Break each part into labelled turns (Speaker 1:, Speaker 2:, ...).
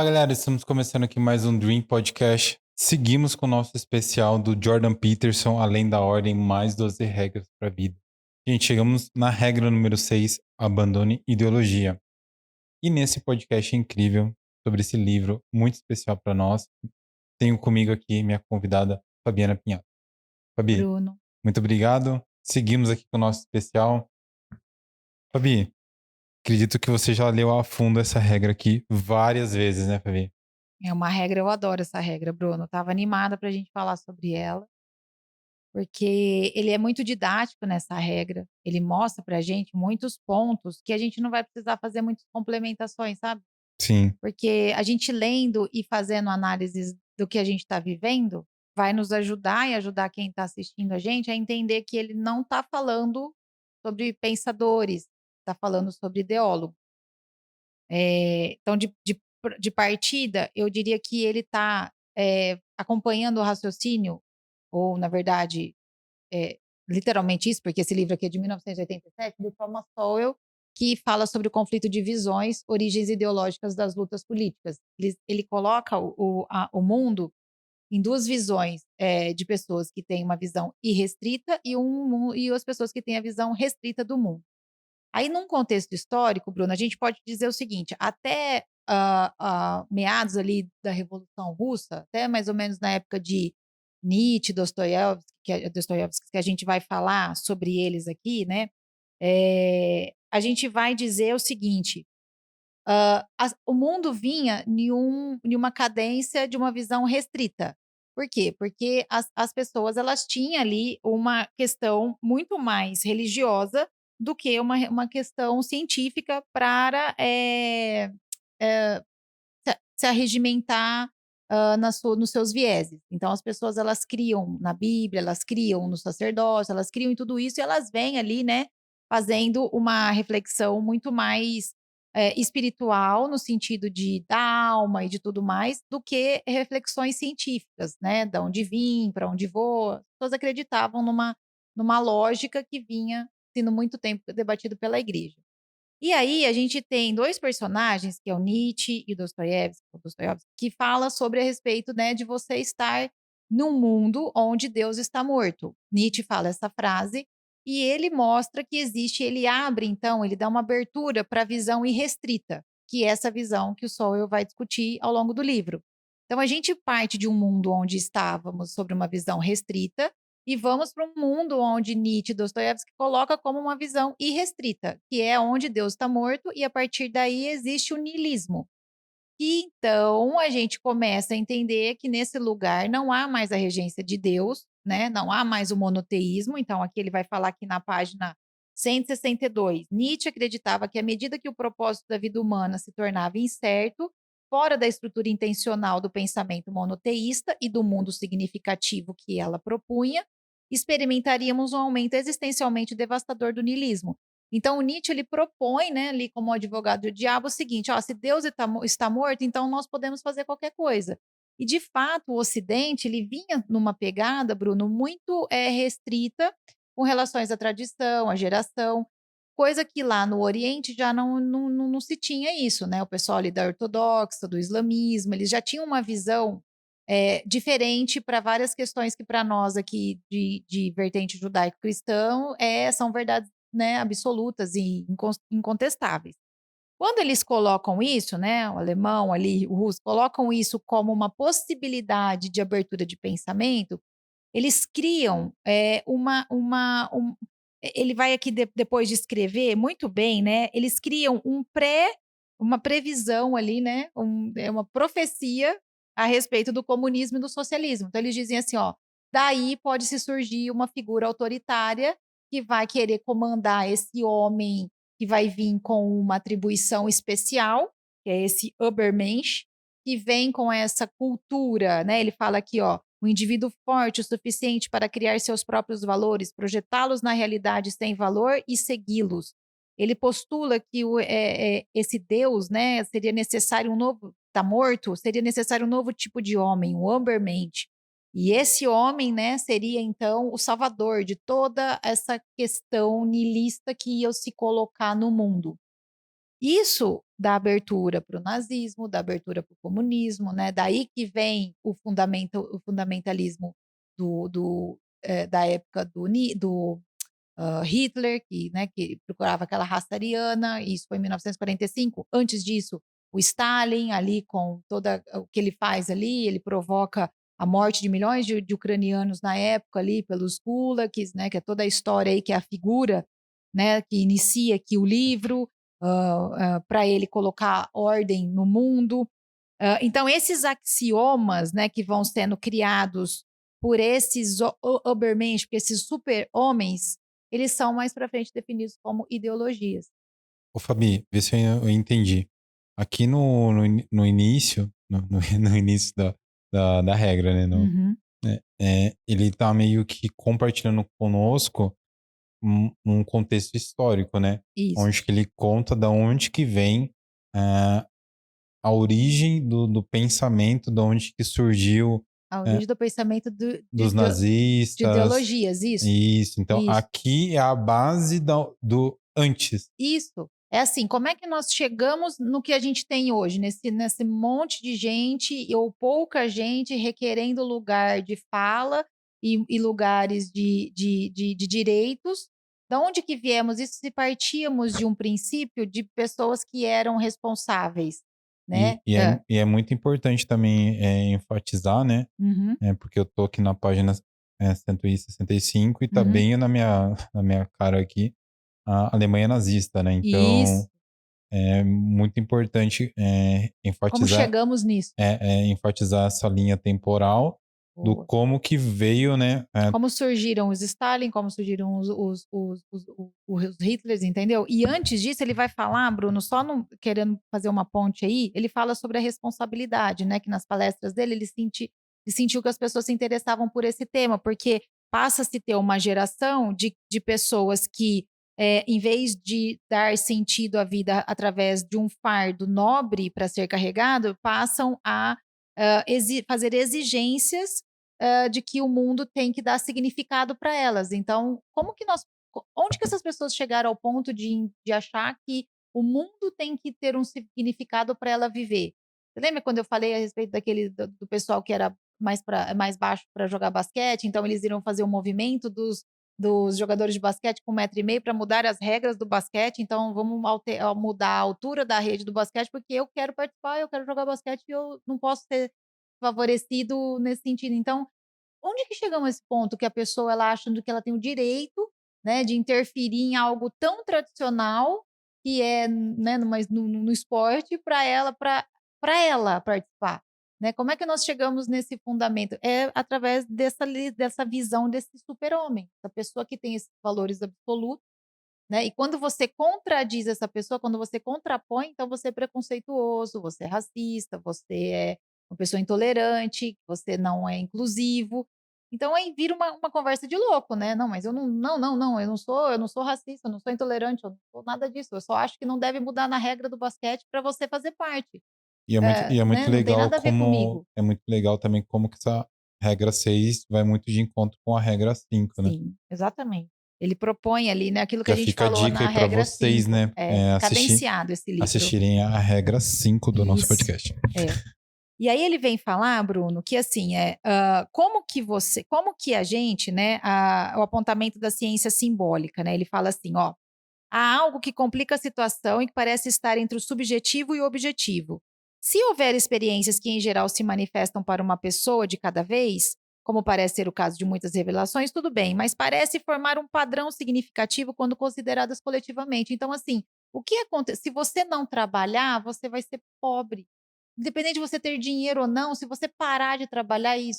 Speaker 1: Fala galera, estamos começando aqui mais um Dream Podcast. Seguimos com o nosso especial do Jordan Peterson, Além da Ordem, mais 12 regras para a vida. Gente, chegamos na regra número 6, abandone ideologia. E nesse podcast incrível sobre esse livro muito especial para nós, tenho comigo aqui minha convidada Fabiana Pinhato. Fabi,
Speaker 2: Bruno.
Speaker 1: muito obrigado. Seguimos aqui com o nosso especial. Fabi, acredito que você já leu a fundo essa regra aqui várias vezes, né, Fabi?
Speaker 2: É uma regra, eu adoro essa regra, Bruno. Estava animada para a gente falar sobre ela, porque ele é muito didático nessa regra. Ele mostra para a gente muitos pontos que a gente não vai precisar fazer muitas complementações, sabe?
Speaker 1: Sim,
Speaker 2: Porque a gente lendo e fazendo análises do que a gente está vivendo vai nos ajudar e ajudar quem está assistindo a gente a entender que ele não está falando sobre pensadores, está falando sobre ideólogos. Então, de partida, eu diria que ele está acompanhando o raciocínio, ou, na verdade, literalmente isso, porque esse livro aqui é de 1987, do Thomas Sowell, que fala sobre o conflito de visões, origens ideológicas das lutas políticas. Ele coloca o mundo em duas visões de pessoas que têm uma visão irrestrita e as pessoas que têm a visão restrita do mundo. Aí, num contexto histórico, Bruno, a gente pode dizer o seguinte: até meados ali da Revolução Russa, até mais ou menos na época de Nietzsche, Dostoiévski, que a gente vai falar sobre eles aqui, né? A gente vai dizer o seguinte: o mundo vinha em uma cadência de uma visão restrita. Por quê? Porque as pessoas elas tinham ali uma questão muito mais religiosa do que uma questão científica para se arregimentar nos seus vieses. Então, as pessoas elas criam na Bíblia, elas criam no sacerdócio, elas criam em tudo isso e elas vêm ali, né, fazendo uma reflexão muito mais espiritual, no sentido da alma e de tudo mais, do que reflexões científicas, né? De onde vim, para onde vou. As pessoas acreditavam numa lógica que vinha sendo muito tempo debatido pela igreja. E aí a gente tem 2 personagens, que é o Nietzsche e o Dostoiévski, que fala sobre a respeito, né, de você estar num mundo onde Deus está morto. Nietzsche fala essa frase e ele mostra que existe, ele abre então, ele dá uma abertura para a visão irrestrita, que é essa visão que o Sowell vai discutir ao longo do livro. Então a gente parte de um mundo onde estávamos sobre uma visão restrita e vamos para um mundo onde Nietzsche e Dostoiévski coloca como uma visão irrestrita, que é onde Deus está morto e a partir daí existe o niilismo. E então a gente começa a entender que nesse lugar não há mais a regência de Deus, né? Não há mais o monoteísmo. Então aqui ele vai falar aqui na página 162. Nietzsche acreditava que à medida que o propósito da vida humana se tornava incerto, fora da estrutura intencional do pensamento monoteísta e do mundo significativo que ela propunha, experimentaríamos um aumento existencialmente devastador do niilismo. Então, o Nietzsche ele propõe, né, ali como advogado do diabo, o seguinte: ó, se Deus está morto, então nós podemos fazer qualquer coisa. E, de fato, o Ocidente ele vinha numa pegada, Bruno, muito restrita com relações à tradição, à geração, coisa que lá no Oriente já não se tinha isso, né? O pessoal ali da ortodoxa, do islamismo, eles já tinham uma visão diferente para várias questões que para nós aqui de vertente judaico-cristão são verdades, né, absolutas e incontestáveis. Quando eles colocam isso, né, o alemão ali, o russo, colocam isso como uma possibilidade de abertura de pensamento, eles criam ele vai aqui depois de escrever muito bem, né? Eles criam uma previsão ali, né? Uma profecia a respeito do comunismo e do socialismo. Então eles dizem assim, ó, daí pode se surgir uma figura autoritária que vai querer comandar esse homem que vai vir com uma atribuição especial, que é esse Übermensch, que vem com essa cultura, né? Ele fala aqui, ó, um indivíduo forte o suficiente para criar seus próprios valores, projetá-los na realidade sem valor e segui-los. Ele postula que esse Deus, né, seria necessário um novo, está morto, seria necessário um novo tipo de homem, o Übermensch. E esse homem, né, seria então o salvador de toda essa questão niilista que ia se colocar no mundo. Isso dá abertura para o nazismo, dá abertura para o comunismo, né? Daí que vem o fundamentalismo da época do Hitler, que procurava aquela raça ariana, e isso foi em 1945. Antes disso, o Stalin, ali com toda o que ele faz ali, ele provoca a morte de milhões de ucranianos na época ali pelos gulags, né, que é toda a história aí, que é a figura, né, que inicia aqui o livro, para ele colocar ordem no mundo. Então, esses axiomas, né, que vão sendo criados por esses Obermensch, por esses super-homens, eles são mais para frente definidos como ideologias.
Speaker 1: Ô, Fabi, vê se eu entendi. Aqui no início, no início da regra, né?
Speaker 2: Uhum.
Speaker 1: Ele tá meio que compartilhando conosco um contexto histórico, né?
Speaker 2: Isso.
Speaker 1: Onde que ele conta da onde que vem ah, a origem do pensamento, da onde que surgiu
Speaker 2: A
Speaker 1: eh,
Speaker 2: origem do pensamento
Speaker 1: dos
Speaker 2: de
Speaker 1: nazistas.
Speaker 2: ideologias, isso.
Speaker 1: Isso. Então,
Speaker 2: Isso.
Speaker 1: aqui é a base do antes.
Speaker 2: Isso. É assim, como é que nós chegamos no que a gente tem hoje, nesse monte de gente ou pouca gente requerendo lugar de fala e lugares de direitos? Da onde que viemos isso se partíamos de um princípio de pessoas que eram responsáveis,
Speaker 1: E,
Speaker 2: né?
Speaker 1: e, é, e é muito importante também enfatizar, né?
Speaker 2: Uhum,
Speaker 1: Porque eu tô aqui na página 165 e tá
Speaker 2: uhum.
Speaker 1: bem na minha cara aqui a Alemanha nazista, né?
Speaker 2: Isso.
Speaker 1: Então, é muito importante
Speaker 2: Como chegamos nisso?
Speaker 1: enfatizar essa linha temporal do
Speaker 2: Boa.
Speaker 1: como que veio, né?
Speaker 2: Como surgiram os Stalin, como surgiram os Hitlers, entendeu? E antes disso, ele vai falar, Bruno, querendo fazer uma ponte aí, ele fala sobre a responsabilidade, né? Que nas palestras dele ele sentiu que as pessoas se interessavam por esse tema, porque passa-se ter uma geração de pessoas que, em vez de dar sentido à vida através de um fardo nobre para ser carregado, passam a fazer exigências de que o mundo tem que dar significado para elas. Então, onde que essas pessoas chegaram ao ponto de achar que o mundo tem que ter um significado para ela viver? Você lembra quando eu falei a respeito do pessoal que era mais baixo para jogar basquete? Então, eles iriam fazer um movimento dos jogadores de basquete com 1,5 m para mudar as regras do basquete. Então, vamos mudar a altura da rede do basquete, porque eu quero participar, eu quero jogar basquete e eu não posso ser favorecido nesse sentido. Então, onde que chegamos a esse ponto que a pessoa ela acha que ela tem o direito, né, de interferir em algo tão tradicional que é, né, no esporte para ela participar, né? Como é que nós chegamos nesse fundamento? É através dessa visão desse super-homem, da pessoa que tem esses valores absolutos, né? E quando você contradiz essa pessoa, quando você contrapõe, então você é preconceituoso, você é racista, você é uma pessoa intolerante, você não é inclusivo. Então aí vira uma conversa de louco, né? Não, mas eu não, eu não sou racista, eu não sou intolerante, eu não sou nada disso. Eu só acho que não deve mudar na regra do basquete para você fazer parte.
Speaker 1: E é muito
Speaker 2: Né? Não tem
Speaker 1: legal
Speaker 2: nada a ver
Speaker 1: como
Speaker 2: comigo.
Speaker 1: é muito legal também como que essa regra 6 vai muito de encontro com a regra 5, né?
Speaker 2: Sim, exatamente. Ele propõe ali, né, aquilo que a
Speaker 1: Já
Speaker 2: gente
Speaker 1: fica a
Speaker 2: falou
Speaker 1: dica
Speaker 2: na
Speaker 1: aí para
Speaker 2: regra
Speaker 1: vocês,
Speaker 2: 5.
Speaker 1: né?
Speaker 2: É cadenciado esse livro.
Speaker 1: Assistirem a regra 5 do nosso
Speaker 2: Isso.
Speaker 1: podcast.
Speaker 2: É. E aí ele vem falar, Bruno, que assim como que a gente, né, o apontamento da ciência simbólica, né? Ele fala assim, ó, há algo que complica a situação e que parece estar entre o subjetivo e o objetivo. Se houver experiências que em geral se manifestam para uma pessoa de cada vez, como parece ser o caso de muitas revelações, tudo bem, mas parece formar um padrão significativo quando consideradas coletivamente. Então, assim, o que acontece? Se você não trabalhar, você vai ser pobre. Independente de você ter dinheiro ou não, se você parar de trabalhar e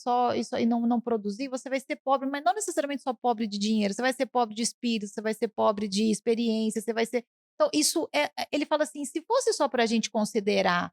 Speaker 2: não produzir, você vai ser pobre, mas não necessariamente só pobre de dinheiro, você vai ser pobre de espírito, você vai ser pobre de experiência, você vai ser. Então, ele fala assim: se fosse só para a gente considerar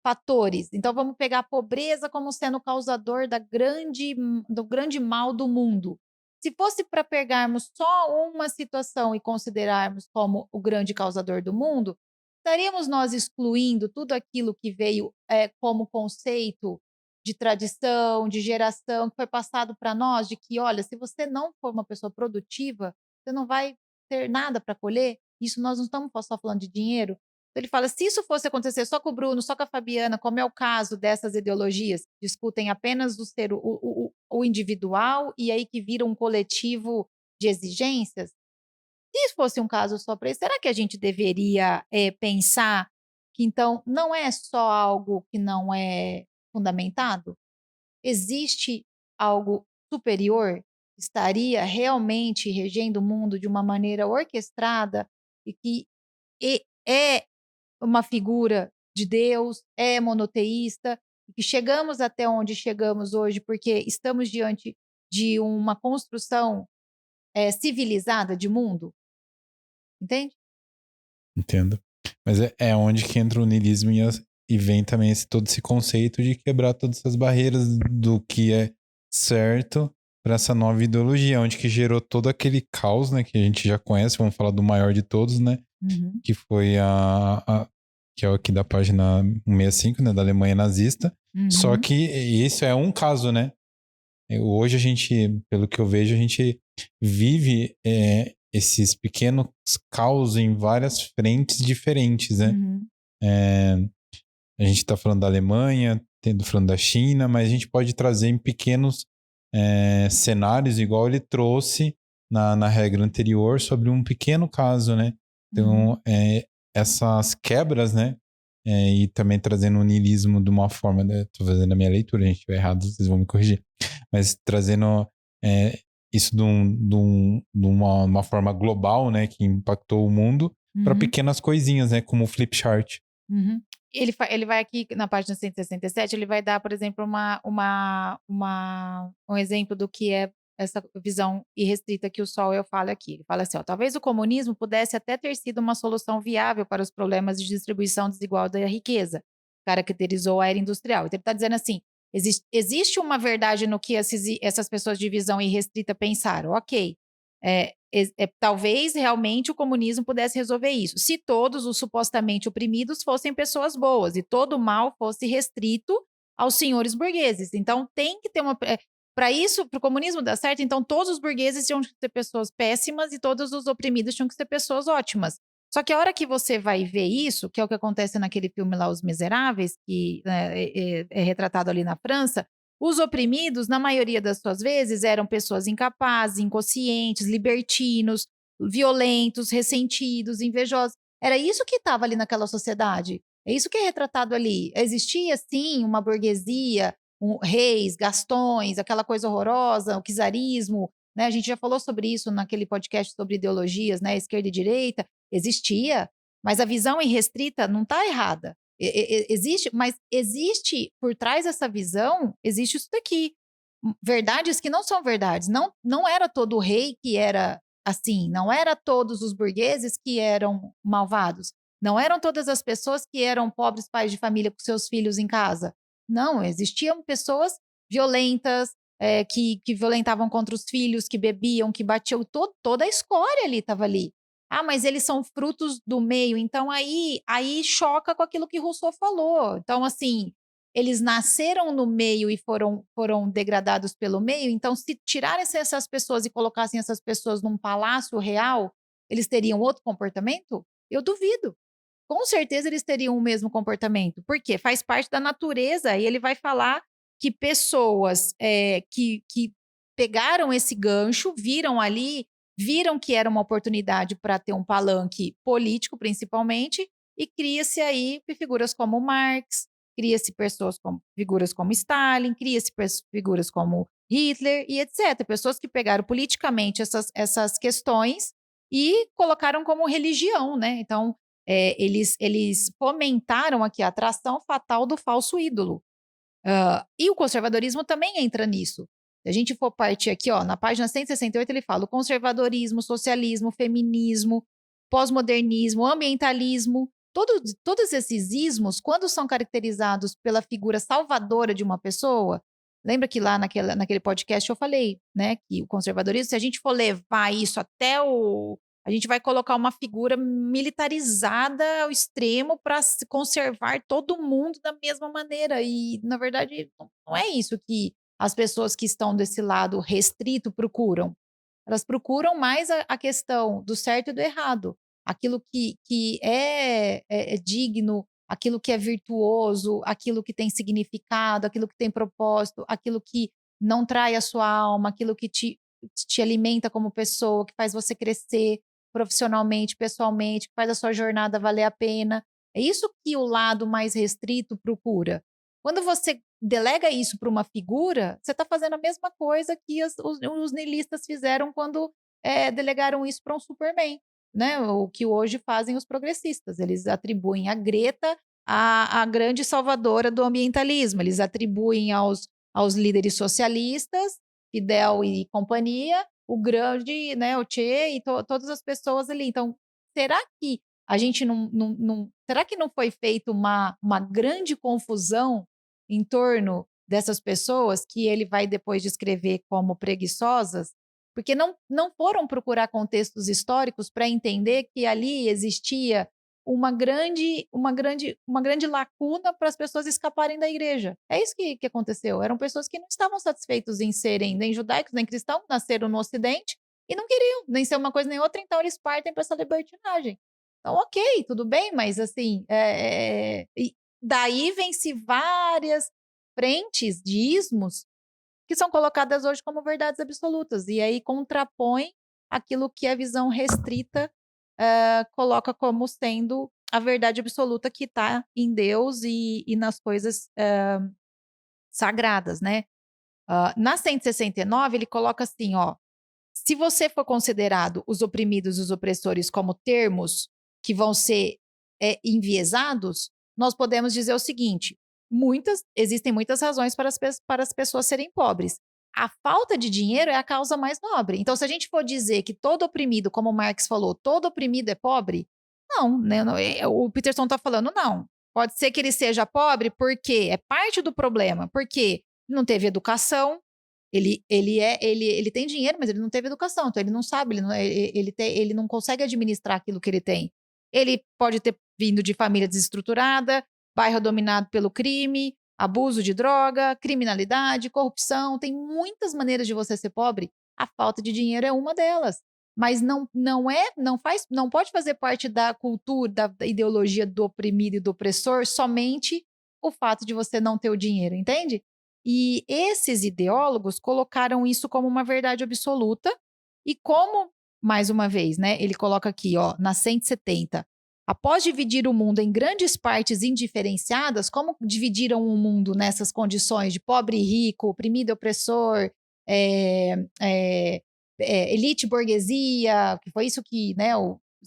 Speaker 2: fatores, então vamos pegar a pobreza como sendo o causador do grande mal do mundo. Se fosse para pegarmos só uma situação e considerarmos como o grande causador do mundo, estaríamos nós excluindo tudo aquilo que veio como conceito de tradição, de geração, que foi passado para nós, de que, olha, se você não for uma pessoa produtiva, você não vai ter nada para colher. Isso nós não estamos só falando de dinheiro. Ele fala, se isso fosse acontecer só com o Bruno, só com a Fabiana, como é o caso dessas ideologias, que discutem apenas o individual e aí que vira um coletivo de exigências, se fosse um caso só para isso, será que a gente deveria pensar que então não é só algo que não é fundamentado? Existe algo superior que estaria realmente regendo o mundo de uma maneira orquestrada e que é uma figura de Deus, é monoteísta, e que chegamos até onde chegamos hoje porque estamos diante de uma construção civilizada de mundo, entende?
Speaker 1: Entendo. Mas é onde que entra o niilismo e vem também todo esse conceito de quebrar todas essas barreiras do que é certo para essa nova ideologia, onde que gerou todo aquele caos, né, que a gente já conhece, vamos falar do maior de todos, né,
Speaker 2: Uhum.
Speaker 1: que foi que é o aqui da página 165, né, da Alemanha nazista. Só
Speaker 2: Uhum.
Speaker 1: que isso é um caso, né? Hoje a gente, pelo que eu vejo, a gente vive esses pequenos caos em várias frentes diferentes, né?
Speaker 2: Uhum.
Speaker 1: A gente está falando da Alemanha, falando da China, mas a gente pode trazer em pequenos cenários, igual ele trouxe na regra anterior, sobre um pequeno caso, né? Então,
Speaker 2: Uhum.
Speaker 1: essas quebras, né? E também trazendo o niilismo de uma forma, né? Estou fazendo a minha leitura, a gente estiver errado, vocês vão me corrigir. Mas trazendo isso de uma forma global, né? Que impactou o mundo para
Speaker 2: Uhum.
Speaker 1: pequenas coisinhas, né? Como o flip chart.
Speaker 2: Uhum. Ele vai aqui na página 167, ele vai dar, por exemplo, um exemplo do que é essa visão irrestrita que o Sowell fala aqui. Ele fala assim, ó, talvez o comunismo pudesse até ter sido uma solução viável para os problemas de distribuição desigual da riqueza, caracterizou a era industrial. Então ele está dizendo assim, existe uma verdade no que essas pessoas de visão irrestrita pensaram, ok, talvez realmente o comunismo pudesse resolver isso, se todos os supostamente oprimidos fossem pessoas boas e todo o mal fosse restrito aos senhores burgueses. Então tem que ter para isso, para o comunismo dar certo, então todos os burgueses tinham que ser pessoas péssimas e todos os oprimidos tinham que ser pessoas ótimas. Só que a hora que você vai ver isso, que é o que acontece naquele filme lá, Os Miseráveis, que é retratado ali na França, os oprimidos, na maioria das suas vezes, eram pessoas incapazes, inconscientes, libertinos, violentos, ressentidos, invejosos. Era isso que estava ali naquela sociedade. É isso que é retratado ali. Existia, sim, uma burguesia, reis, gastões, aquela coisa horrorosa, o czarismo, né? A gente já falou sobre isso naquele podcast sobre ideologias, né? Esquerda e direita. Existia, mas a visão irrestrita não está errada. Existe, mas existe por trás dessa visão, existe isso daqui. Verdades que não são verdades. Não era todo rei que era assim, não era todos os burgueses que eram malvados. Não eram todas as pessoas que eram pobres pais de família com seus filhos em casa. Não, existiam pessoas violentas, que violentavam contra os filhos, que bebiam, que batiam, toda a escória ali estava ali. Ah, mas eles são frutos do meio, então aí choca com aquilo que Rousseau falou. Então, assim, eles nasceram no meio e foram degradados pelo meio, então se tirassem essas pessoas e colocassem essas pessoas num palácio real, eles teriam outro comportamento? Eu duvido. Com certeza eles teriam o mesmo comportamento. Por quê? Faz parte da natureza e ele vai falar que pessoas que pegaram esse gancho, viram ali, viram que era uma oportunidade para ter um palanque político, principalmente, e cria-se aí figuras como Marx, cria-se pessoas como figuras como Stalin, cria-se figuras como Hitler e etc. Pessoas que pegaram politicamente essas questões e colocaram como religião, né? Então, eles fomentaram aqui a atração fatal do falso ídolo. E o conservadorismo também entra nisso. Se a gente for partir aqui, ó, na página 168, ele fala o conservadorismo, socialismo, feminismo, pós-modernismo, ambientalismo, todos esses ismos, quando são caracterizados pela figura salvadora de uma pessoa, lembra que lá naquele podcast eu falei, né, que o conservadorismo, se a gente for levar isso até a gente vai colocar uma figura militarizada ao extremo para conservar todo mundo da mesma maneira. E, na verdade, não é isso que as pessoas que estão desse lado restrito procuram. Elas procuram mais a questão do certo e do errado. aquilo que é digno, aquilo que é virtuoso, aquilo que tem significado, aquilo que tem propósito, aquilo que não trai a sua alma, aquilo que te alimenta como pessoa, que faz você crescer profissionalmente, pessoalmente, que faz a sua jornada valer a pena. É isso que o lado mais restrito procura. Quando você delega isso para uma figura, você está fazendo a mesma coisa que os niilistas fizeram quando delegaram isso para um Superman, né? O que hoje fazem os progressistas. Eles atribuem a Greta a grande salvadora do ambientalismo. Eles atribuem aos líderes socialistas, Fidel e companhia, o grande, né, o Che e todas as pessoas ali. Então, será que a gente será que não foi feita uma grande confusão em torno dessas pessoas que ele vai depois descrever como preguiçosas? Porque não foram procurar contextos históricos para entender que ali existia uma grande lacuna para as pessoas escaparem da igreja. É isso que aconteceu. Eram pessoas que não estavam satisfeitos em serem nem judaicos, nem cristãos, nasceram no Ocidente e não queriam nem ser uma coisa nem outra, então eles partem para essa libertinagem. Então, ok, tudo bem, mas assim, e daí vem-se várias frentes de ismos que são colocadas hoje como verdades absolutas, e aí contrapõe aquilo que a visão restrita coloca como sendo a verdade absoluta que está em Deus e nas coisas sagradas, né? Na 169, ele coloca assim, ó, se você for considerado os oprimidos e os opressores como termos que vão ser enviesados, nós podemos dizer o seguinte: existem muitas razões para as pessoas serem pobres. A falta de dinheiro é a causa mais nobre. Então, se a gente for dizer que todo oprimido, como o Marx falou, todo oprimido é pobre, não, né? O Peterson está falando, não. Pode ser que ele seja pobre porque é parte do problema, porque não teve educação, ele tem dinheiro, mas ele não teve educação, então ele não sabe, ele não consegue administrar aquilo que ele tem. Ele pode ter vindo de família desestruturada, bairro dominado pelo crime, abuso de droga, criminalidade, corrupção. Tem muitas maneiras de você ser pobre. A falta de dinheiro é uma delas. Mas não pode fazer parte da cultura, da ideologia do oprimido e do opressor somente o fato de você não ter o dinheiro, entende? E esses ideólogos colocaram isso como uma verdade absoluta e como, mais uma vez, né, ele coloca aqui, ó, na 170, após dividir o mundo em grandes partes indiferenciadas, como dividiram o mundo nessas condições de pobre e rico, oprimido e opressor, é, é, elite e burguesia, que foi isso que, né,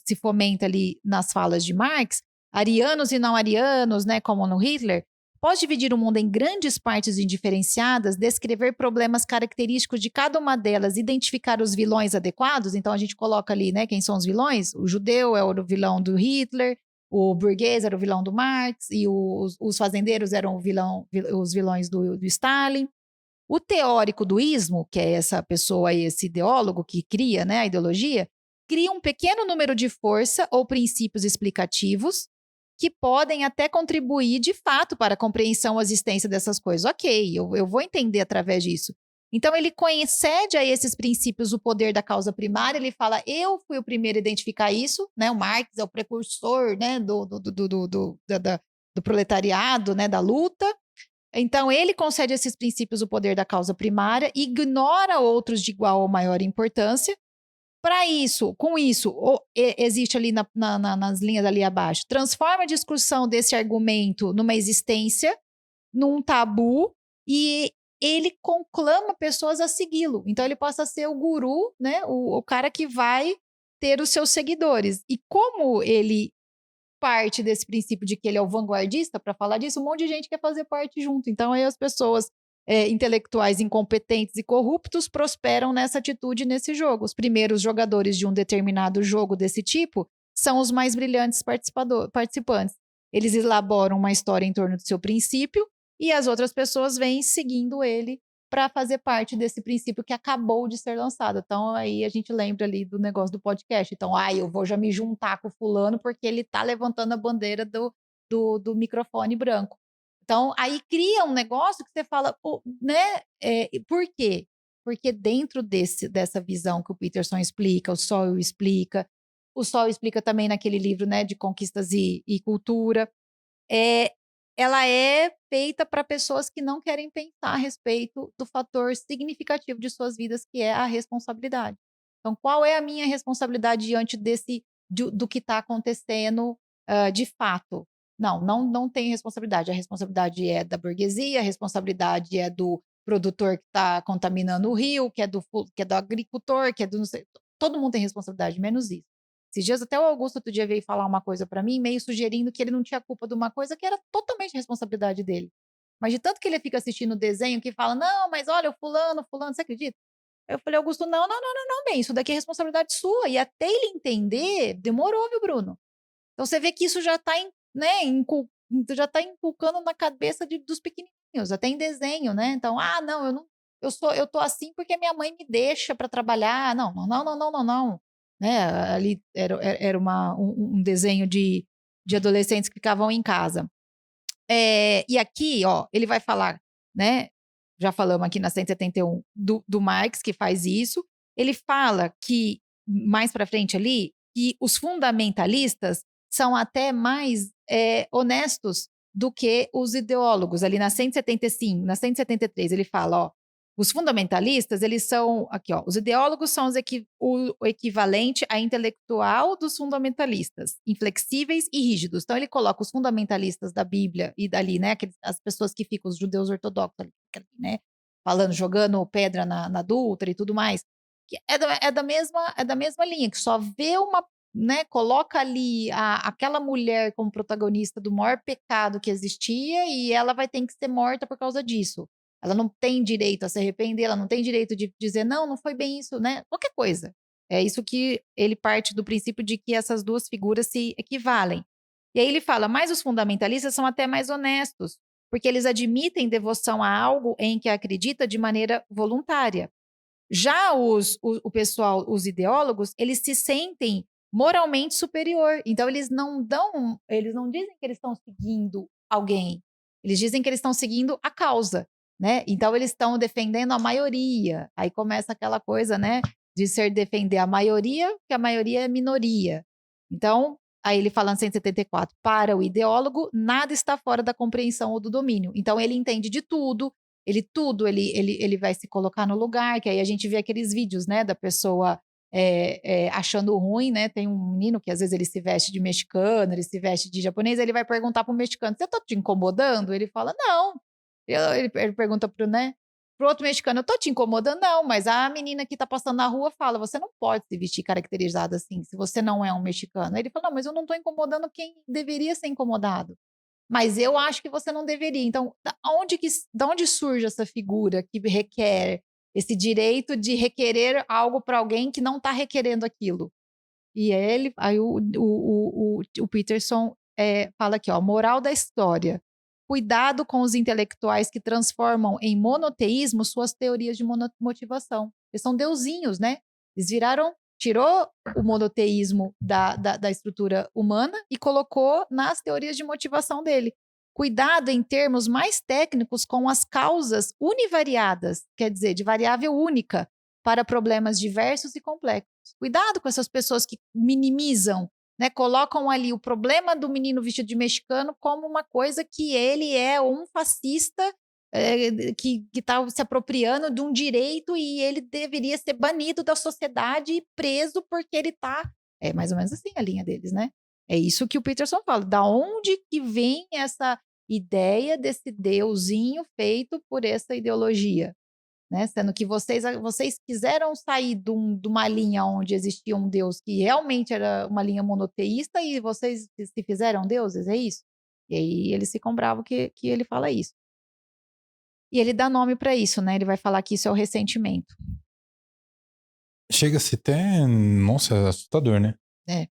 Speaker 2: se fomenta ali nas falas de Marx, arianos e não arianos, né, como no Hitler. Pode dividir o mundo em grandes partes indiferenciadas, descrever problemas característicos de cada uma delas, identificar os vilões adequados. Então a gente coloca ali, né, quem são os vilões? O judeu é o vilão do Hitler, o burguês era o vilão do Marx e os fazendeiros eram os vilões do Stalin. O teórico do ismo, que é essa pessoa, esse ideólogo que cria, né, a ideologia, cria um pequeno número de força ou princípios explicativos que podem até contribuir de fato para a compreensão ou existência dessas coisas. Ok, eu vou entender através disso. Então, ele concede a esses princípios o poder da causa primária, ele fala, eu fui o primeiro a identificar isso, né? O Marx é o precursor, né, do proletariado, né, da luta. Então, ele concede a esses princípios o poder da causa primária, ignora outros de igual ou maior importância. Para isso, com isso, existe ali nas linhas ali abaixo, transforma a discussão desse argumento numa existência, num tabu, e ele conclama pessoas a segui-lo. Então, ele passa a ser o guru, né? O cara que vai ter os seus seguidores. E como ele parte desse princípio de que ele é o vanguardista, para falar disso, um monte de gente quer fazer parte junto. Então, aí as pessoas intelectuais incompetentes e corruptos prosperam nessa atitude nesse jogo. Os primeiros jogadores de um determinado jogo desse tipo são os mais brilhantes participantes. Eles elaboram uma história em torno do seu princípio e as outras pessoas vêm seguindo ele para fazer parte desse princípio que acabou de ser lançado. Então, aí a gente lembra ali do negócio do podcast. Então, eu vou já me juntar com o fulano porque ele está levantando a bandeira do microfone branco. Então, aí cria um negócio que você fala, né? Por quê? Porque dentro dessa visão que o Peterson explica, o Sowell explica, o Sol explica também naquele livro, né, de Conquistas e Cultura, ela é feita para pessoas que não querem pensar a respeito do fator significativo de suas vidas, que é a responsabilidade. Então, qual é a minha responsabilidade diante do que está acontecendo de fato? Não tem responsabilidade. A responsabilidade é da burguesia, a responsabilidade é do produtor que está contaminando o rio, que é do agricultor, que é do não sei, todo mundo tem responsabilidade, menos isso. Esses dias até o Augusto outro dia veio falar uma coisa para mim, meio sugerindo que ele não tinha culpa de uma coisa que era totalmente responsabilidade dele. Mas de tanto que ele fica assistindo o desenho que fala, não, mas olha, o fulano, você acredita? Eu falei, Augusto, não, bem, isso daqui é responsabilidade sua. E até ele entender, demorou, viu, Bruno? Então você vê que isso já está né, já tá inculcando na cabeça dos pequenininhos, até em desenho, né? Então, não, eu tô assim porque minha mãe me deixa para trabalhar. Não. Né? Ali era um desenho de adolescentes que ficavam em casa. E aqui, ó, ele vai falar, né? Já falamos aqui na 171 do Marx, que faz isso. Ele fala que, mais para frente ali, que os fundamentalistas são até mais honestos do que os ideólogos. Ali na 175, na 173, ele fala, ó, os fundamentalistas, eles são, aqui ó, os ideólogos são o equivalente a intelectual dos fundamentalistas, inflexíveis e rígidos. Então ele coloca os fundamentalistas da Bíblia e dali, né, as pessoas que ficam, os judeus ortodoxos ali, né, falando, jogando pedra na adúltera e tudo mais, que é da mesma linha, que só vê né, coloca ali aquela mulher como protagonista do maior pecado que existia e ela vai ter que ser morta por causa disso. Ela não tem direito a se arrepender, ela não tem direito de dizer, não foi bem isso, né? Qualquer coisa. É isso que ele parte do princípio de que essas duas figuras se equivalem. E aí ele fala, mas os fundamentalistas são até mais honestos, porque eles admitem devoção a algo em que acredita de maneira voluntária. Já o pessoal, os ideólogos, eles se sentem moralmente superior. Então, eles não dizem que eles estão seguindo alguém. Eles dizem que eles estão seguindo a causa, né? Então, eles estão defendendo a maioria. Aí começa aquela coisa, né? De defender a maioria, que a maioria é minoria. Então, aí ele fala em 174, para o ideólogo, nada está fora da compreensão ou do domínio. Então, ele entende de tudo, ele vai se colocar no lugar, que aí a gente vê aqueles vídeos, né, da pessoa achando ruim, né? Tem um menino que às vezes ele se veste de mexicano, ele se veste de japonês, ele vai perguntar pro mexicano, você tá te incomodando? Ele fala, não. Ele pergunta pro outro mexicano, eu tô te incomodando? Não, mas a menina que tá passando na rua fala, você não pode se vestir caracterizado assim, se você não é um mexicano. Aí ele fala, não, mas eu não tô incomodando quem deveria ser incomodado. Mas eu acho que você não deveria. Então, da onde surge essa figura que requer esse direito de requerer algo para alguém que não está requerendo aquilo? E aí o Peterson fala aqui, ó, moral da história. Cuidado com os intelectuais que transformam em monoteísmo suas teorias de motivação. Eles são deusinhos, né? Eles tirou o monoteísmo da estrutura humana e colocou nas teorias de motivação dele. Cuidado em termos mais técnicos com as causas univariadas, quer dizer, de variável única, para problemas diversos e complexos. Cuidado com essas pessoas que minimizam, né, colocam ali o problema do menino vestido de mexicano como uma coisa que ele é um fascista que está se apropriando de um direito e ele deveria ser banido da sociedade e preso porque ele está... É mais ou menos assim a linha deles, né? É isso que o Peterson fala. Da onde que vem essa ideia desse deusinho feito por essa ideologia? Né? Sendo que vocês quiseram sair de uma linha onde existia um Deus que realmente era uma linha monoteísta e vocês se fizeram deuses, é isso? E aí eles ficam bravos que ele fala isso. E ele dá nome para isso, né? Ele vai falar que isso é o ressentimento.
Speaker 1: Chega-se até, nossa, é assustador, né?
Speaker 2: É.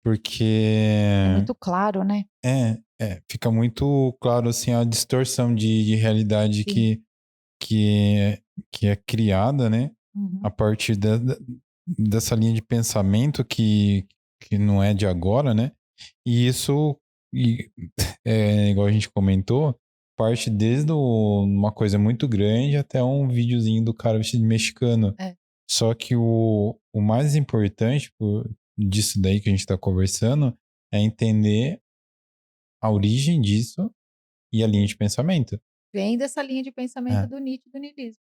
Speaker 1: Porque...
Speaker 2: É muito claro, né?
Speaker 1: Fica muito claro, assim, a distorção de realidade que é criada, né?
Speaker 2: Uhum.
Speaker 1: A partir dessa linha de pensamento que não é de agora, né? E isso, igual a gente comentou, parte desde uma coisa muito grande até um videozinho do cara vestido de mexicano.
Speaker 2: É.
Speaker 1: Só que o mais importante, disso daí que a gente está conversando é entender a origem disso e a linha de pensamento.
Speaker 2: Vem dessa linha de pensamento
Speaker 1: É.
Speaker 2: do Nietzsche e do niilismo.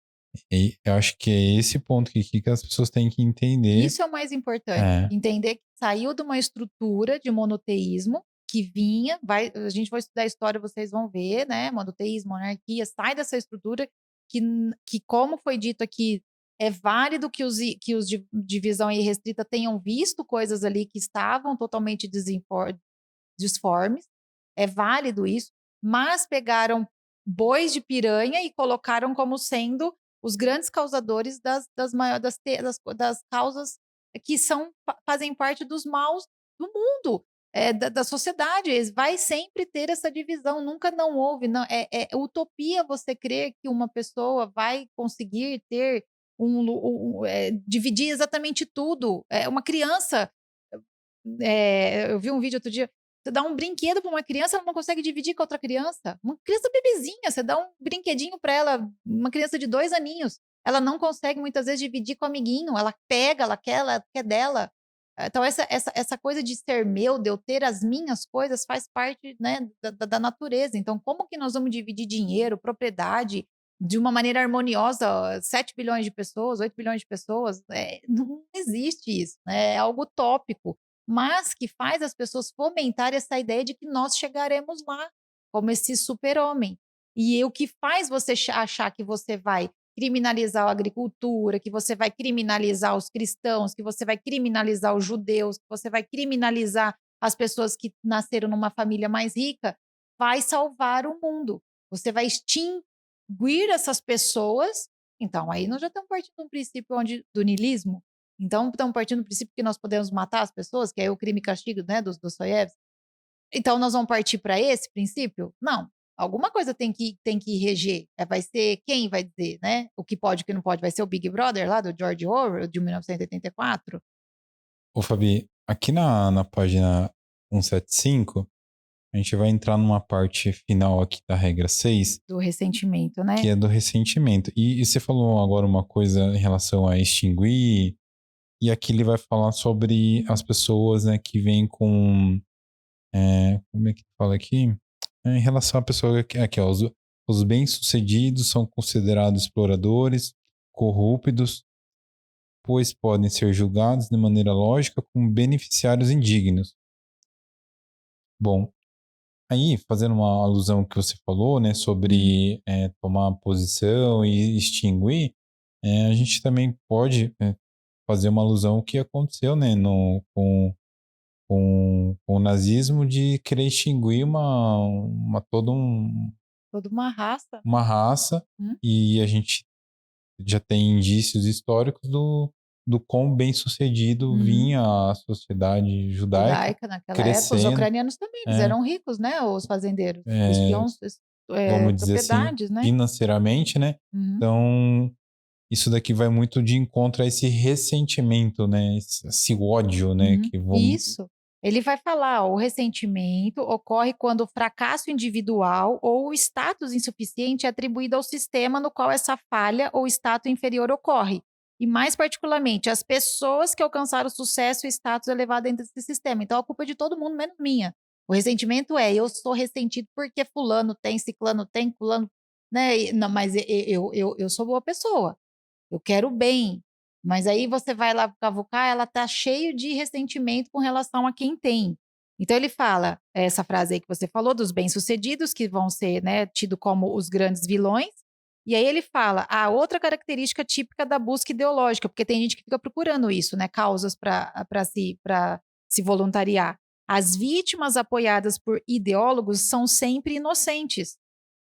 Speaker 1: E eu acho que é esse ponto que as pessoas têm que entender.
Speaker 2: Isso é o mais importante,
Speaker 1: É,
Speaker 2: entender que saiu de uma estrutura de monoteísmo que vinha, a gente vai estudar a história, vocês vão ver, né? Monoteísmo, monarquia, sai dessa estrutura que como foi dito aqui, é válido que os de divisão irrestrita tenham visto coisas ali que estavam totalmente disformes, é válido isso, mas pegaram bois de piranha e colocaram como sendo os grandes causadores das causas que fazem parte dos maus do mundo, da sociedade. Vai sempre ter essa divisão, nunca não houve. Não, é utopia você crer que uma pessoa vai conseguir ter dividir exatamente tudo. Uma criança. Eu vi um vídeo outro dia. Você dá um brinquedo para uma criança, ela não consegue dividir com outra criança. Uma criança bebezinha, você dá um brinquedinho para ela, uma criança de 2 aninhos, ela não consegue muitas vezes dividir com o amiguinho, ela pega, ela quer dela. Então, essa coisa de ser meu, de eu ter as minhas coisas, faz parte, né, da natureza. Então, como que nós vamos dividir dinheiro, propriedade, de uma maneira harmoniosa? 7 bilhões de pessoas, 8 bilhões de pessoas, não existe isso, né? É algo utópico, mas que faz as pessoas fomentarem essa ideia de que nós chegaremos lá, como esse super-homem. E o que faz você achar que você vai criminalizar a agricultura, que você vai criminalizar os cristãos, que você vai criminalizar os judeus, que você vai criminalizar as pessoas que nasceram numa família mais rica, vai salvar o mundo. Você vai extinguir essas pessoas. Então, aí nós já estamos partindo de um princípio do niilismo. Então, estamos partindo do princípio que nós podemos matar as pessoas, que é o crime e castigo, né, dos Dostoiévski. Então, nós vamos partir para esse princípio? Não. Alguma coisa tem que reger. Vai ser quem vai dizer, né? O que pode e o que não pode. Vai ser o Big Brother lá do George Orwell, de 1984?
Speaker 1: ô Fabi, aqui na página 175, a gente vai entrar numa parte final aqui da regra 6,
Speaker 2: Do ressentimento,
Speaker 1: que
Speaker 2: né?
Speaker 1: é do ressentimento. E você falou agora uma coisa em relação a extinguir, e aqui ele vai falar sobre as pessoas, né, que vêm com. Como é que fala aqui? Em relação à pessoa aqui, ó, os bem-sucedidos são considerados exploradores, corruptos, pois podem ser julgados de maneira lógica como beneficiários indignos. Bom, aí, fazendo uma alusão que você falou, né, sobre tomar posição e extinguir, a gente também pode fazer uma alusão ao que aconteceu, né, com o nazismo de querer extinguir
Speaker 2: Toda uma raça.
Speaker 1: uma raça,
Speaker 2: Hum?
Speaker 1: e a gente já tem indícios históricos do quão bem sucedido
Speaker 2: Uhum.
Speaker 1: vinha a sociedade judaica
Speaker 2: Judaica naquela época. Os
Speaker 1: crescendo,
Speaker 2: ucranianos também, eles
Speaker 1: é,
Speaker 2: eram ricos, né? Os fazendeiros. Eles
Speaker 1: é,
Speaker 2: tinham
Speaker 1: vamos dizer assim,
Speaker 2: propriedades, né?
Speaker 1: financeiramente, né?
Speaker 2: Uhum.
Speaker 1: Então, isso daqui vai muito de encontro a esse ressentimento, né? Esse ódio, né?
Speaker 2: Uhum.
Speaker 1: Que vamos.
Speaker 2: Isso. Ele vai falar, ó, o ressentimento ocorre quando o fracasso individual ou o status insuficiente é atribuído ao sistema no qual essa falha ou status inferior ocorre. E mais particularmente, as pessoas que alcançaram sucesso e status elevado dentro desse sistema. Então, a culpa é de todo mundo, menos minha. O ressentimento eu sou ressentido porque fulano tem, ciclano tem, fulano, né? Não, mas eu sou boa pessoa. Eu quero bem. Mas aí você vai lá cavucar, ela tá cheio de ressentimento com relação a quem tem. Então ele fala essa frase aí que você falou dos bem-sucedidos que vão ser, né, tido como os grandes vilões. E aí ele fala a outra característica típica da busca ideológica, porque tem gente que fica procurando isso, né, causas para se voluntariar. As vítimas apoiadas por ideólogos são sempre inocentes.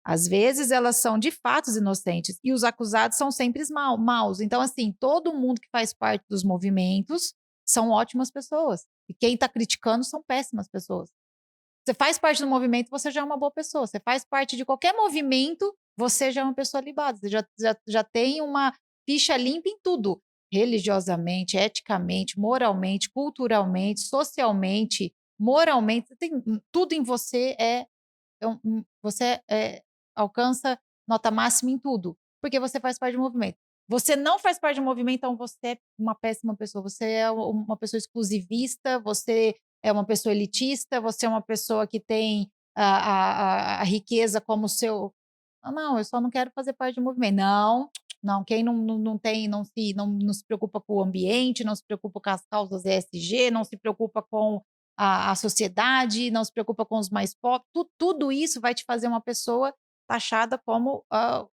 Speaker 2: Às vezes elas são de fato inocentes e os acusados são sempre maus. Então, assim, todo mundo que faz parte dos movimentos são ótimas pessoas. E quem está criticando são péssimas pessoas. Você faz parte do movimento, você já é uma boa pessoa. Você faz parte de qualquer movimento, você já é uma pessoa libada. Você já tem uma ficha limpa em tudo. Religiosamente, eticamente, moralmente, culturalmente, socialmente, moralmente. Tudo em você você alcança nota máxima em tudo, porque você faz parte do movimento. Você não faz parte do movimento, então você é uma péssima pessoa. Você é uma pessoa exclusivista, você é uma pessoa elitista, você é uma pessoa que tem a riqueza como seu. Ah, não, eu só não quero fazer parte do movimento. Não, não, quem não tem, não se preocupa com o ambiente, não se preocupa com as causas ESG, não se preocupa com a sociedade, não se preocupa com os mais pobres, tudo isso vai te fazer uma pessoa taxada como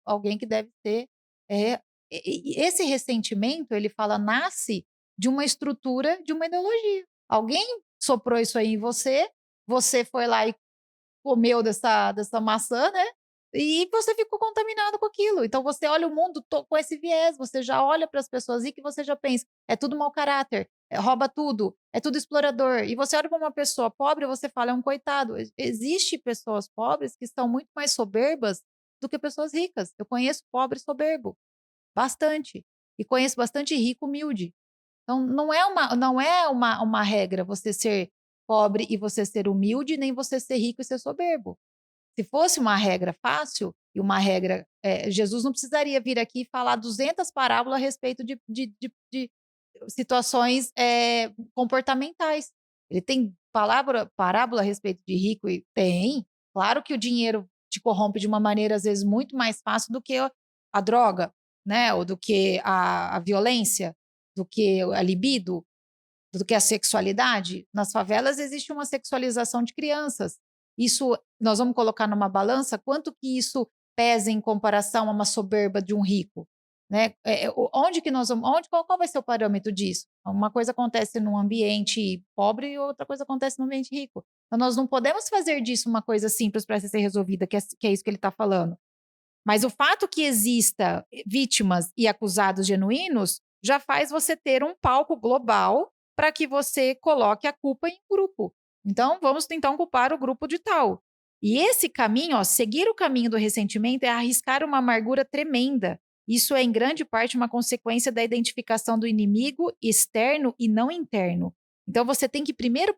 Speaker 2: alguém que deve ser. É, e esse ressentimento, ele fala, nasce de uma estrutura, de uma ideologia. Alguém soprou isso aí em você, você foi lá e comeu dessa maçã, né? E você ficou contaminado com aquilo. Então você olha o mundo com esse viés, você já olha para as pessoas e que você já pensa, é tudo mau caráter, rouba tudo, é tudo explorador. E você olha para uma pessoa pobre e você fala, é um coitado. Existe pessoas pobres que são muito mais soberbas do que pessoas ricas. Eu conheço pobre soberbo, bastante. E conheço bastante rico humilde. Então, não é uma regra você ser pobre e você ser humilde, nem você ser rico e ser soberbo. Se fosse uma regra fácil e uma regra, Jesus não precisaria vir aqui e falar 200 parábolas a respeito de situações comportamentais. Ele tem parábola a respeito de rico e tem. Claro que o dinheiro te corrompe de uma maneira, às vezes, muito mais fácil do que a droga, né? Ou do que a violência, do que a libido, do que a sexualidade. Nas favelas existe uma sexualização de crianças. Isso, nós vamos colocar numa balança, quanto que isso pesa em comparação a uma soberba de um rico, né? Onde que nós vamos, qual vai ser o parâmetro disso? Uma coisa acontece num ambiente pobre e outra coisa acontece num ambiente rico. Então, nós não podemos fazer disso uma coisa simples para ser resolvida, que é isso que ele está falando. Mas o fato que exista vítimas e acusados genuínos já faz você ter um palco global para que você coloque a culpa em um grupo. Então, vamos então culpar o grupo de tal. E esse caminho, ó, seguir o caminho do ressentimento é arriscar uma amargura tremenda. Isso é, em grande parte, uma consequência da identificação do inimigo externo e não interno. Então, você tem que primeiro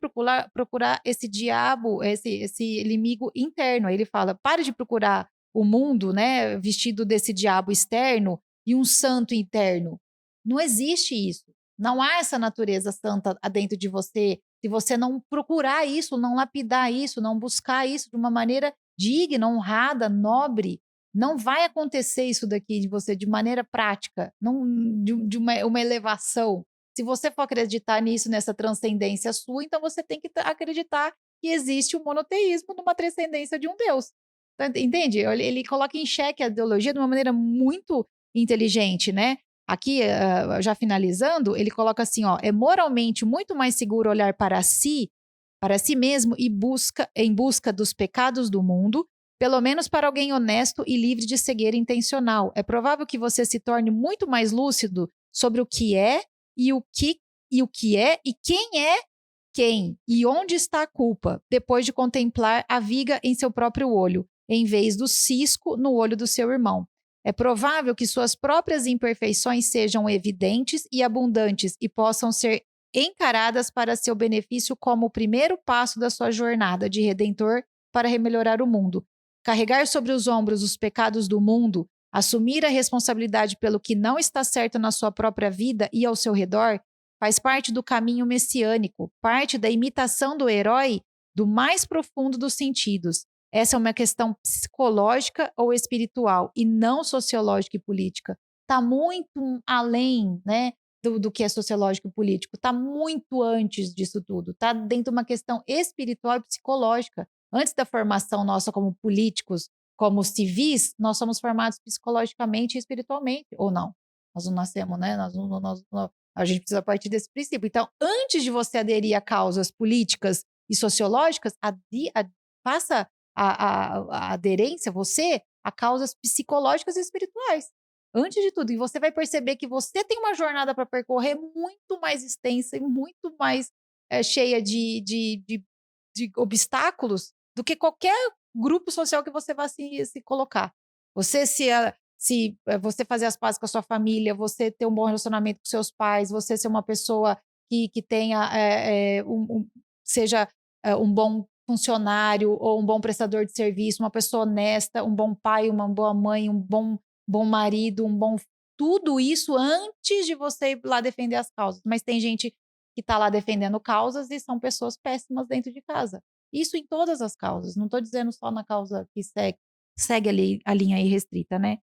Speaker 2: procurar esse diabo, esse inimigo interno. Aí ele fala: pare de procurar o mundo, né, vestido desse diabo externo e um santo interno. Não existe isso. Não há essa natureza santa dentro de você. Se você não procurar isso, não lapidar isso, não buscar isso de uma maneira digna, honrada, nobre, não vai acontecer isso daqui de você de maneira prática, não de uma elevação. Se você for acreditar nisso, nessa transcendência sua, então você tem que acreditar que existe o monoteísmo numa transcendência de um Deus. Entende? Ele coloca em xeque a ideologia de uma maneira muito inteligente, né? Aqui, já finalizando, ele coloca assim, ó, é moralmente muito mais seguro olhar para si mesmo e em busca dos pecados do mundo, pelo menos para alguém honesto e livre de cegueira intencional. É provável que você se torne muito mais lúcido sobre o que é e o que é e quem é quem e onde está a culpa, depois de contemplar a viga em seu próprio olho, em vez do cisco no olho do seu irmão. É provável que suas próprias imperfeições sejam evidentes e abundantes e possam ser encaradas para seu benefício como o primeiro passo da sua jornada de redentor para remelhorar o mundo. Carregar sobre os ombros os pecados do mundo, assumir a responsabilidade pelo que não está certo na sua própria vida e ao seu redor, faz parte do caminho messiânico, parte da imitação do herói do mais profundo dos sentidos. Essa é uma questão psicológica ou espiritual e não sociológica e política. Está muito além, né, do que é sociológico e político. Está muito antes disso tudo. Está dentro de uma questão espiritual e psicológica. Antes da formação nossa como políticos, como civis, nós somos formados psicologicamente e espiritualmente, ou não? Nós não nascemos, né? A gente precisa partir desse princípio. Então, antes de você aderir a causas políticas e sociológicas, faça a aderência, você, a causas psicológicas e espirituais. Antes de tudo. E você vai perceber que você tem uma jornada para percorrer muito mais extensa e muito mais cheia de obstáculos do que qualquer grupo social que você vá se colocar. Você se você fazer as pazes com a sua família, você ter um bom relacionamento com seus pais, você ser uma pessoa que tenha, seja um bom funcionário ou um bom prestador de serviço, uma pessoa honesta, um bom pai, uma boa mãe, um bom marido, um bom tudo isso antes de você ir lá defender as causas. Mas tem gente que está lá defendendo causas e são pessoas péssimas dentro de casa. Isso em todas as causas, não estou dizendo só na causa que segue ali a linha aí restrita, né?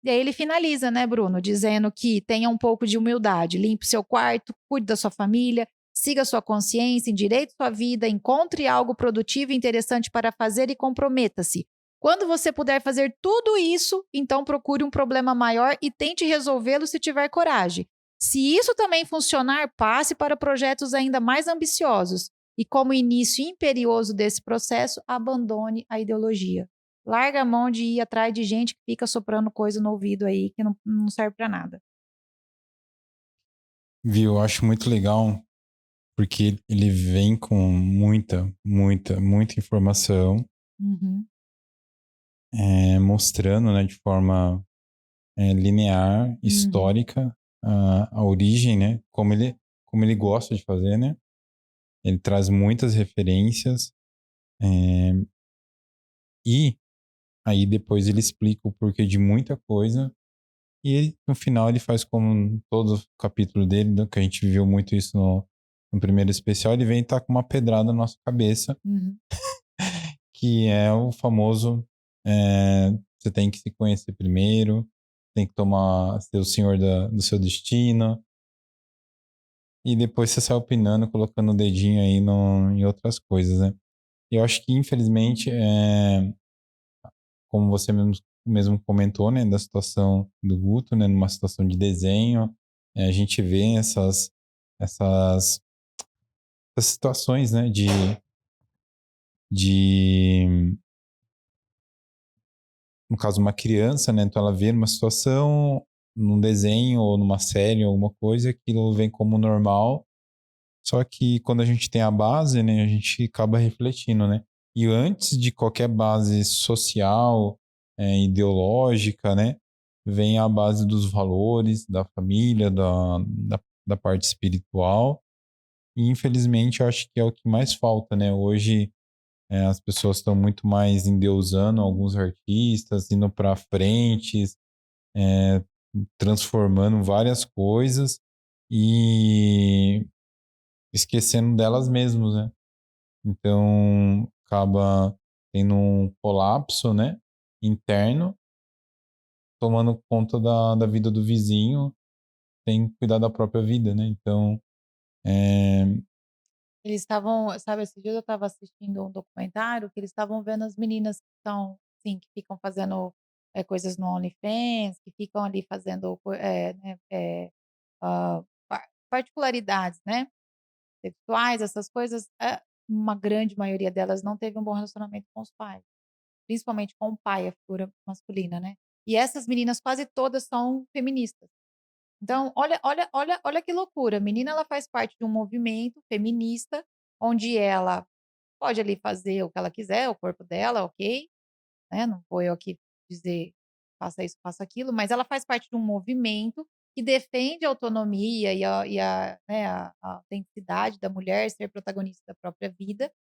Speaker 2: E aí ele finaliza, né, Bruno, dizendo que tenha um pouco de humildade, limpe seu quarto, cuide da sua família, siga sua consciência, endireite sua vida, encontre algo produtivo e interessante para fazer e comprometa-se. Quando você puder fazer tudo isso, então procure um problema maior e tente resolvê-lo se tiver coragem. Se isso também funcionar, passe para projetos ainda mais ambiciosos. E como início imperioso desse processo, abandone a ideologia. Larga a mão de ir atrás de gente que fica soprando coisa no ouvido aí que não serve para nada.
Speaker 1: Viu? Eu acho muito legal porque ele vem com muita informação,
Speaker 2: Uhum,
Speaker 1: mostrando, né, de forma linear,
Speaker 2: uhum,
Speaker 1: histórica, a origem, né, como ele gosta de fazer, né? Ele traz muitas referências, é, e aí depois ele explica o porquê de muita coisa. No final ele faz como todo o capítulo dele, que a gente viu muito isso no primeiro especial, ele vem estar com uma pedrada na nossa cabeça,
Speaker 2: uhum.
Speaker 1: que é o famoso você tem que se conhecer primeiro, tem que ser o senhor do seu destino, e depois você sai opinando, colocando o dedinho aí em outras coisas, né? Eu acho que, infelizmente, como você mesmo comentou, né, da situação do Guto, né, numa situação de desenho, a gente vê essas, essas situações, né, de, no caso, uma criança, né, então ela vê numa situação, num desenho ou numa série, alguma coisa, aquilo vem como normal. Só que quando a gente tem a base, né, a gente acaba refletindo, né? E antes de qualquer base social, ideológica, né, vem a base dos valores, da família, da parte espiritual. E infelizmente eu acho que é o que mais falta, né? Hoje as pessoas estão muito mais endeusando alguns artistas, indo para frente, é, transformando várias coisas e esquecendo delas mesmas, né? Então, acaba tendo um colapso, né, interno, tomando conta da vida do vizinho, sem cuidar da própria vida, né? Então, é,
Speaker 2: Eles estavam, sabe, esses dias eu estava assistindo um documentário que eles estavam vendo as meninas que estão, assim, que ficam fazendo coisas no OnlyFans, que ficam ali fazendo, né, particularidades, né, sexuais, essas coisas. Uma grande maioria delas não teve um bom relacionamento com os pais, principalmente com o pai, a figura masculina, né. E essas meninas quase todas são feministas. Então, olha que loucura. A menina, ela faz parte de um movimento feminista, onde ela pode ali fazer o que ela quiser, o corpo dela, ok, né? Não vou eu aqui dizer faça isso, faça aquilo, mas ela faz parte de um movimento que defende a autonomia né, a autenticidade da mulher ser protagonista da própria vida,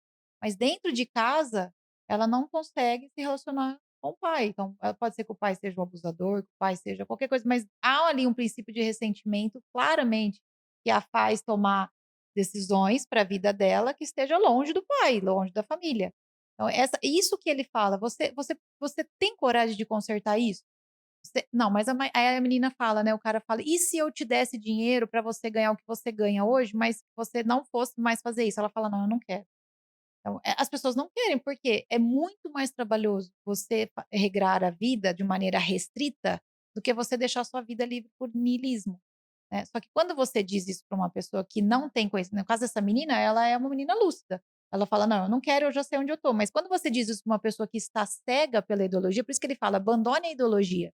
Speaker 2: mas dentro de casa, ela não consegue se relacionar com o pai. Então, pode ser que o pai seja um abusador, que o pai seja qualquer coisa, mas há ali um princípio de ressentimento, claramente, que a faz tomar decisões para a vida dela que esteja longe do pai, longe da família. Então, isso que ele fala, você tem coragem de consertar isso? Não, mas aí a menina fala, né? O cara fala: e se eu te desse dinheiro para você ganhar o que você ganha hoje, mas você não fosse mais fazer isso? Ela fala: não, eu não quero. Então, as pessoas não querem, porque é muito mais trabalhoso você regrar a vida de maneira restrita do que você deixar a sua vida livre por niilismo, né. Só que quando você diz isso para uma pessoa que não tem conhecimento, no caso dessa menina, ela é uma menina lúcida. Ela fala: "Não, eu não quero, eu já sei onde eu estou". Mas quando você diz isso para uma pessoa que está cega pela ideologia, por isso que ele fala: "Abandone a ideologia".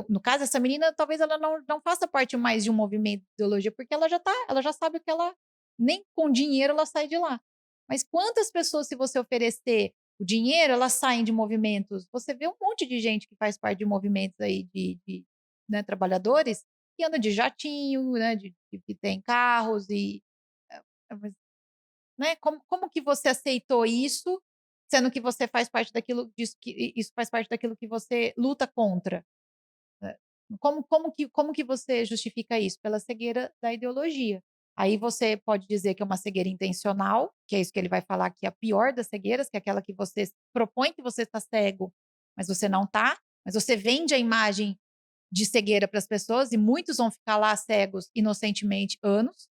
Speaker 2: No caso, essa menina, talvez ela não faça parte mais de um movimento de ideologia, porque ela já sabe que ela nem com dinheiro ela sai de lá. Mas quantas pessoas, se você oferecer o dinheiro, elas saem de movimentos? Você vê um monte de gente que faz parte de movimentos aí né, trabalhadores, que anda de jatinho, né, que tem carros mas, né, como que você aceitou isso, sendo que você faz parte daquilo, isso faz parte daquilo que você luta contra? Como que você justifica isso? Pela cegueira da ideologia. Aí você pode dizer que é uma cegueira intencional, que é isso que ele vai falar que é a pior das cegueiras, que é aquela que você propõe que você está cego, mas você não está, mas você vende a imagem de cegueira para as pessoas e muitos vão ficar lá cegos inocentemente anos,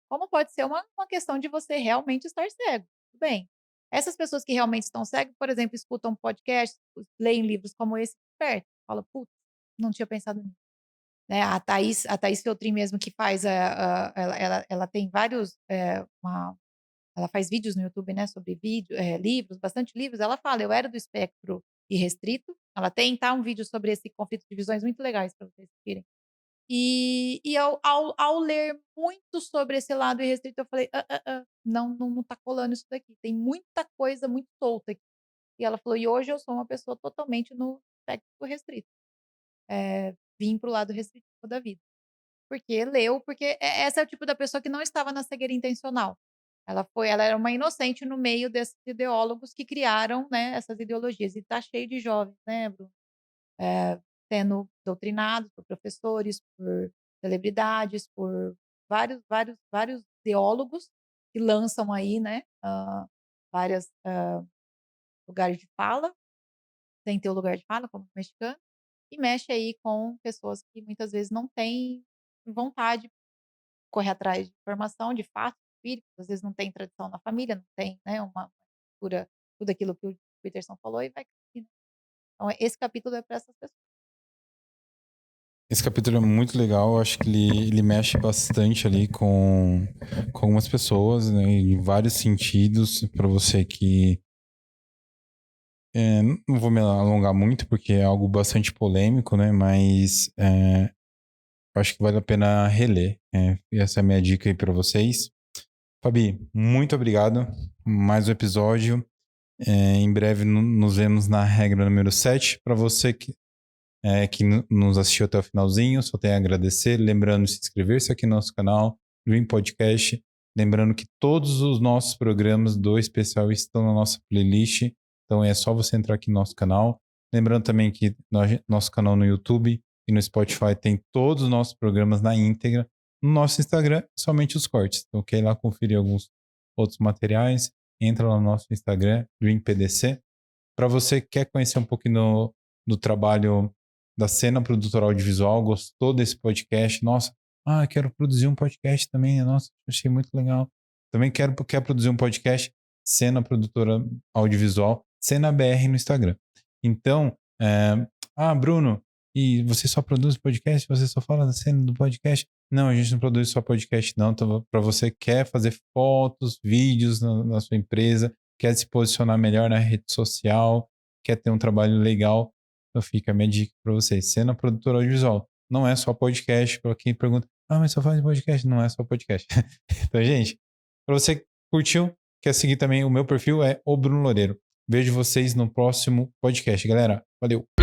Speaker 2: como pode ser uma questão de você realmente estar cego. Tudo bem. Essas pessoas que realmente estão cegas, por exemplo, escutam podcasts, leem livros como esse, perto, fala, putz, não tinha pensado nisso. Né, a Thaís Feltrin mesmo que faz ela tem vários, ela faz vídeos no YouTube, né, sobre livros, bastante livros, ela fala: "Eu era do espectro irrestrito", ela tem, tá, um vídeo sobre esse conflito de visões muito legais para vocês assistirem. E ao ler muito sobre esse lado irrestrito, eu falei: não tá colando isso daqui, tem muita coisa muito solta aqui". E ela falou: "E hoje eu sou uma pessoa totalmente no espectro restrito, vim para o lado restritivo da vida". Porque leu, porque essa é o tipo da pessoa que não estava na cegueira intencional. Ela era uma inocente no meio desses ideólogos que criaram, né, essas ideologias. E tá cheio de jovens, né, Bruno, sendo doutrinados por professores, por celebridades, por vários ideólogos que lançam aí, né, várias, lugares de fala, sem ter o lugar de fala, como o mexicano, e mexe aí com pessoas que muitas vezes não têm vontade correr atrás de informação, de fatos empíricos, às vezes não tem tradição na família, não tem, né, uma cultura, tudo aquilo que o Peterson falou e vai cair, né. Então esse capítulo é para essas pessoas.
Speaker 1: Esse capítulo é muito legal, eu acho que ele mexe bastante ali com algumas pessoas, né, em vários sentidos, para você que. Não vou me alongar muito, porque é algo bastante polêmico, né, mas eu acho que vale a pena reler. E essa é a minha dica aí para vocês. Fabi, muito obrigado. Mais um episódio. Em breve nos vemos na regra número 7. Para você que nos assistiu até o finalzinho, só tenho a agradecer. Lembrando de se inscrever-se aqui no nosso canal, Dream Podcast. Lembrando que todos os nossos programas do especial estão na nossa playlist. Então é só você entrar aqui no nosso canal. Lembrando também que nosso canal no YouTube e no Spotify tem todos os nossos programas na íntegra. No nosso Instagram, somente os cortes. Então quer ir lá conferir alguns outros materiais, entra lá no nosso Instagram, DreamPDC. Para você que quer conhecer um pouquinho do trabalho da cena produtora audiovisual, gostou desse podcast? Nossa, quero produzir um podcast também. Nossa, achei muito legal. Também quer produzir um podcast, cena produtora audiovisual, Cena BR no Instagram. Então, Bruno, e você só produz podcast? Você só fala da cena do podcast? Não, a gente não produz só podcast, não. Então, para você que quer fazer fotos, vídeos na sua empresa, quer se posicionar melhor na rede social, quer ter um trabalho legal, então fica a minha dica para vocês. Cena produtora audiovisual. Não é só podcast, para quem pergunta, mas só faz podcast? Não é só podcast. Então, gente, para você que curtiu, quer seguir também o meu perfil, é o Bruno Loureiro. Vejo vocês no próximo podcast, galera. Valeu!